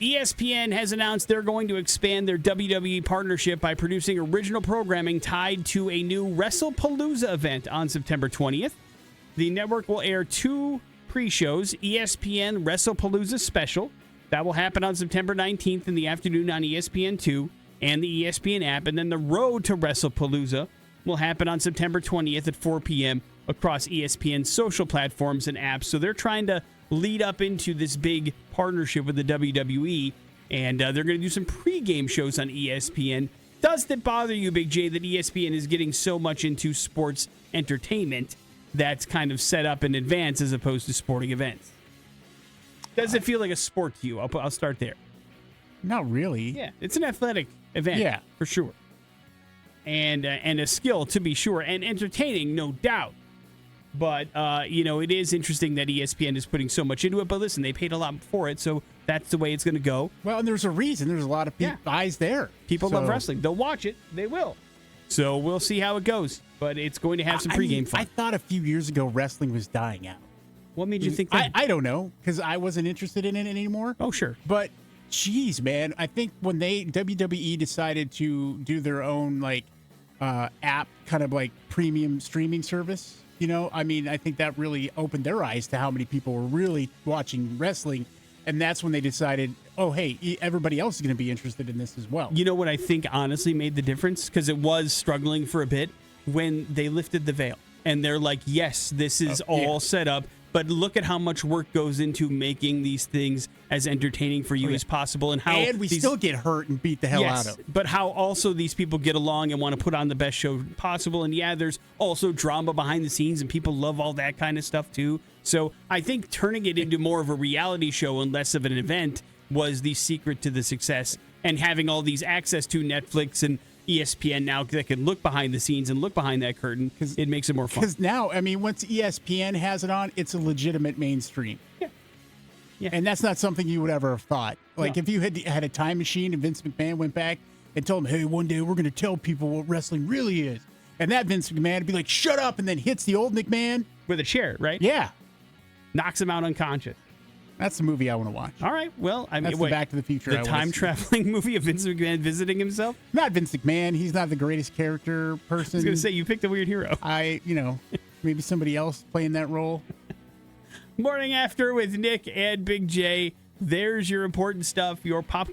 ESPN has announced they're going to expand their WWE partnership by producing original programming tied to a new WrestlePalooza event on September 20th. The network will air 2 pre-shows, ESPN WrestlePalooza Special. That will happen on September 19th in the afternoon on ESPN2 and the ESPN app. And then the Road to WrestlePalooza will happen on September 20th at 4 p.m. across ESPN's social platforms and apps. So they're trying to lead up into this big partnership with the WWE, and they're going to do some pregame shows on ESPN. Does it bother you, Big J, that ESPN is getting so much into sports entertainment that's kind of set up in advance as opposed to sporting events? Does it feel like a sport to you? I'll start there. Not really. Yeah, it's an athletic event, Yeah, for sure. And a skill, to be sure, and entertaining, no doubt. But, it is interesting that ESPN is putting so much into it. But listen, they paid a lot for it, so that's the way it's going to go. Well, and there's a reason. There's a lot of eyes there. People love wrestling. They'll watch it. They will. So we'll see how it goes. But it's going to have some pregame fun. I thought a few years ago wrestling was dying out. What made you think that? I don't know, because I wasn't interested in it anymore. Oh, sure. But, geez, man, I think when WWE decided to do their own, app, kind of like premium streaming service, I think that really opened their eyes to how many people were really watching wrestling. And that's when they decided, oh, hey, everybody else is going to be interested in this as well. You know what I think honestly made the difference? Because it was struggling for a bit when they lifted the veil. And they're like, yes, this is all set up. But look at how much work goes into making these things as entertaining for you as possible. And we still get hurt and beat the hell out of. But how also these people get along and want to put on the best show possible. And there's also drama behind the scenes and people love all that kind of stuff too. So I think turning it into more of a reality show and less of an event was the secret to the success. And having all these access to Netflix and ESPN now that can look behind the scenes and look behind that curtain, it makes it more fun. Because now, once ESPN has it on, it's a legitimate mainstream. Yeah. And that's not something you would ever have thought. If you had a time machine and Vince McMahon went back and told him, hey, one day we're going to tell people what wrestling really is. And that Vince McMahon would be like, shut up, and then hits the old McMahon. With a chair, right? Yeah. Knocks him out unconscious. That's the movie I want to watch. All right. Well, that's the Back to the Future. The time-traveling movie of Vince McMahon visiting himself? Not Vince McMahon. He's not the greatest character person. I was going to say, you picked a weird hero. Maybe somebody else playing that role. Morning After with Nick and Big J. There's your important stuff, your pop